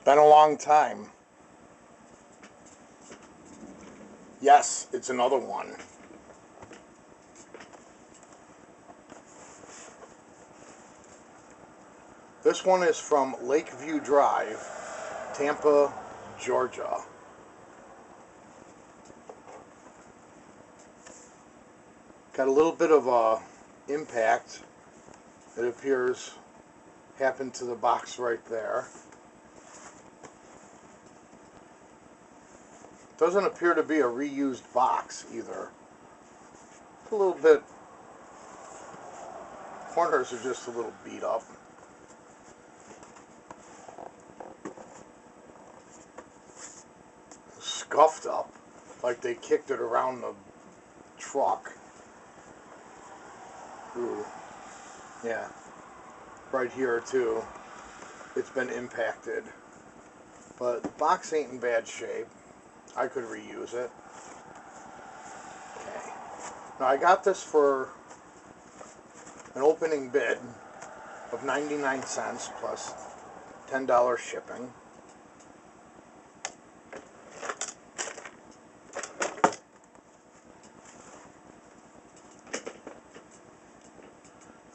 Been a long time. Yes, it's another one. This one is from Lakeview Drive, Tampa, Georgia. Got a little bit of a impact, it appears, happened to the box right there. Doesn't appear to be a reused box either. It's a little bit, corners are just a little beat up. Scuffed up, like they kicked it around the truck. Ooh, yeah, right here too. It's been impacted, but the box ain't in bad shape. I could reuse it. Okay. Now I got this for an opening bid of 99 cents plus $10 shipping.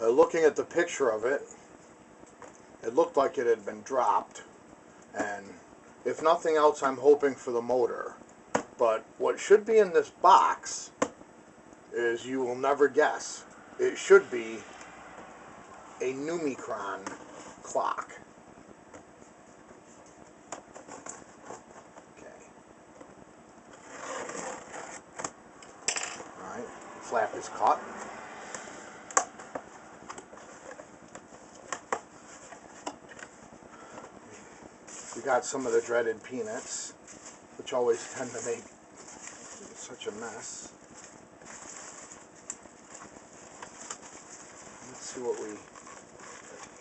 Looking at the picture of it, it looked like it had been dropped, and if nothing else, I'm hoping for the motor. But what should be in this box is, you will never guess, it should be a numechron clock. Okay. Alright, flap is cut. We got some of the dreaded peanuts, which always tend to make such a mess. Let's see what we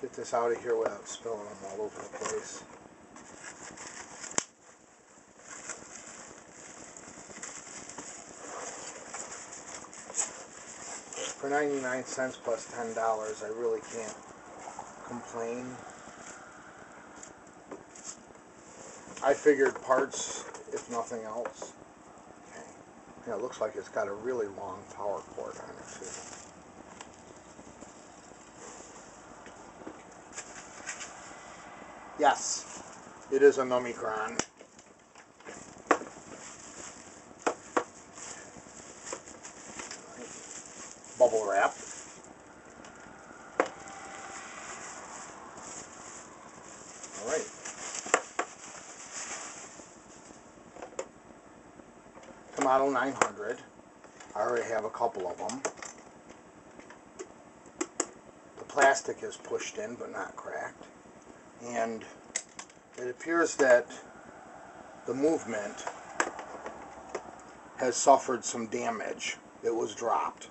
get this out of here without spilling them all over the place. For 99 cents plus $10, I really can't complain. I figured parts, if nothing else. Okay. Yeah, it looks like it's got a really long power cord on it too. Yes, it is a numechron. Right. Bubble wrap. All right. Model 900. I already have a couple of them. The plastic is pushed in but not cracked, and it appears that the movement has suffered some damage. It was dropped,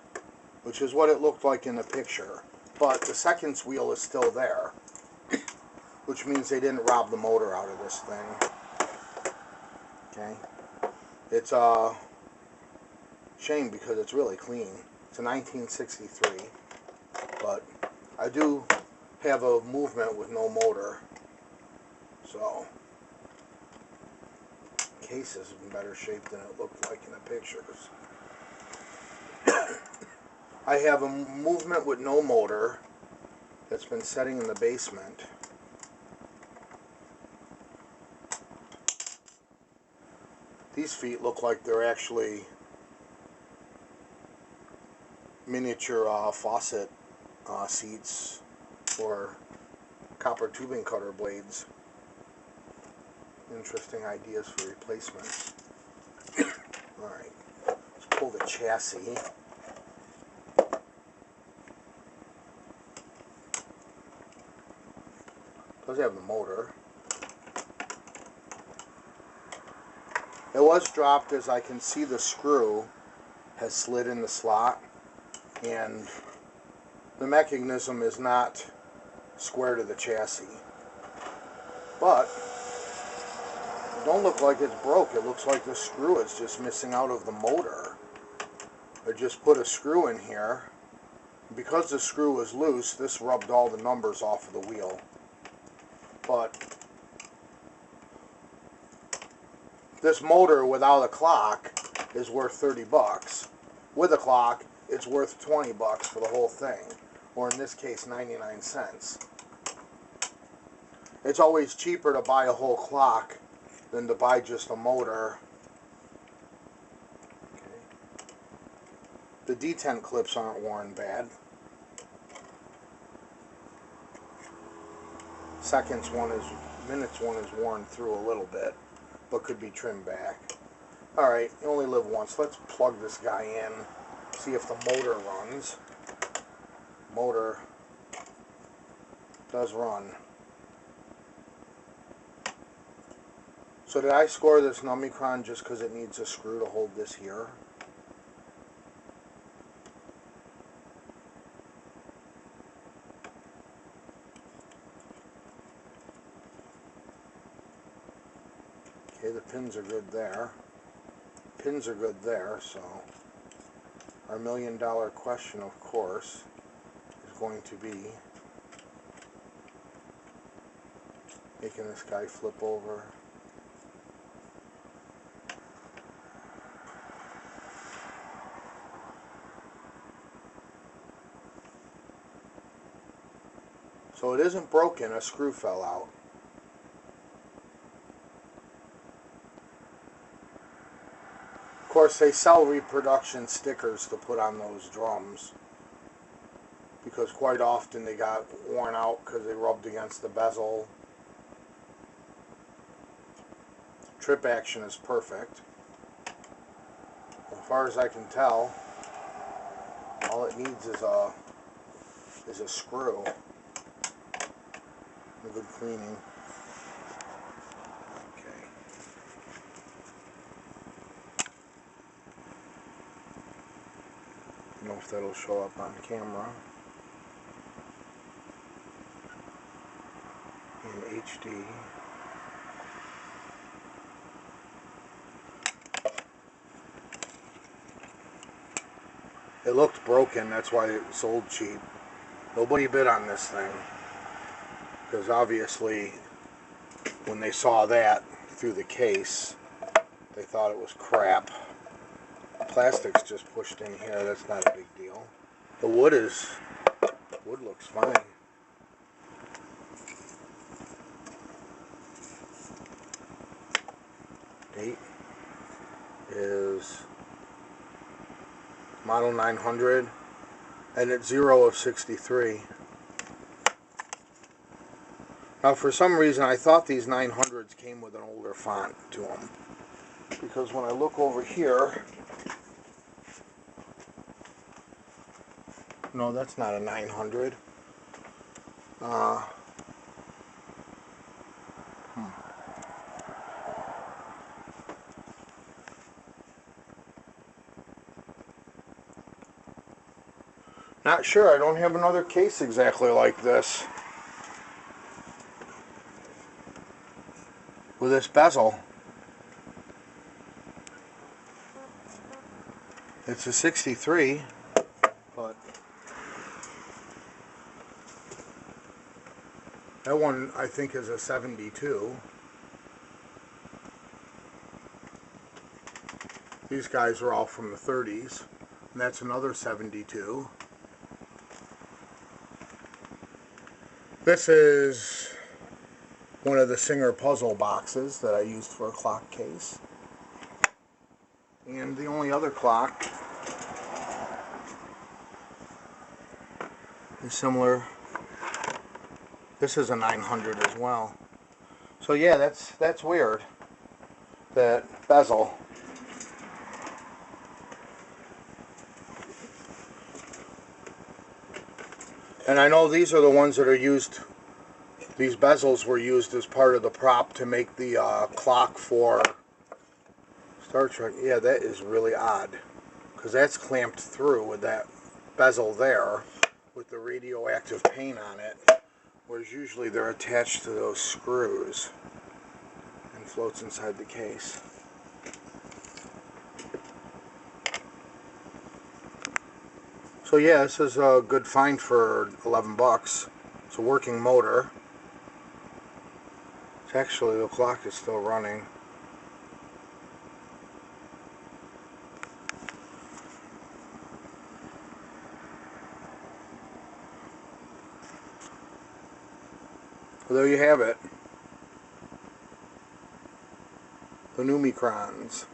which is what it looked like in the picture, but the seconds wheel is still there, which means they didn't rob the motor out of this thing. Okay. It's a shame because it's really clean. It's a 1963, but I do have a movement with no motor, so the case is in better shape than it looked like in the pictures. I have a movement with no motor that's been setting in the basement. These feet look like they're actually miniature faucet seats or copper tubing cutter blades. Interesting ideas for replacements. Alright, let's pull the chassis. Does have the motor. It was dropped, as I can see the screw has slid in the slot, and the mechanism is not square to the chassis. But it don't look like it's broke. It looks like the screw is just missing out of the motor. I just put a screw in here. Because the screw was loose, this rubbed all the numbers off of the wheel. But This motor without a clock is worth 30 bucks. With a clock, it's worth 20 bucks for the whole thing. Or in this case, 99 cents. It's always cheaper to buy a whole clock than to buy just a motor. Okay. The detent clips aren't worn bad. Minutes one is worn through a little bit, but could be trimmed back. Alright, you only live once. Let's plug this guy in, see if the motor runs. Motor does run. So did I score this numechron just because it needs a screw to hold this here? Okay, the pins are good there. Pins are good there, so our $1,000,000 question, of course, is going to be making this guy flip over. So it isn't broken, a screw fell out. Of course, they sell reproduction stickers to put on those drums because quite often they got worn out because they rubbed against the bezel. Trip action is perfect. As far as I can tell, all it needs is a screw. A good cleaning. Okay. I don't know if that'll show up on camera in HD. It looked broken, that's why it sold cheap. Nobody bid on this thing. Because obviously, when they saw that through the case, they thought it was crap. Plastic's just pushed in here, that's not a big deal. The wood looks fine. Date is model 900, and it's 0 of 63. Now, for some reason, I thought these 900s came with an older font to them. Because when I look over here, no, that's not a 900. Not sure, I don't have another case exactly like this. With this bezel. It's a 63, but that one I think is a 72. These guys are all from the 30s, and that's another 72. This is one of the Singer puzzle boxes that I used for a clock case. And the only other clock is similar. This is a 900 as well. So yeah, that's weird. That bezel. And I know these are the ones that are used. These bezels were used as part of the prop to make the clock for Star Trek. Yeah, that is really odd. Because that's clamped through with that bezel there with the radioactive paint on it. Whereas usually they're attached to those screws and floats inside the case. So yeah, this is a good find for 11 bucks. It's a working motor. Actually, the clock is still running. So there you have it. The numecrons.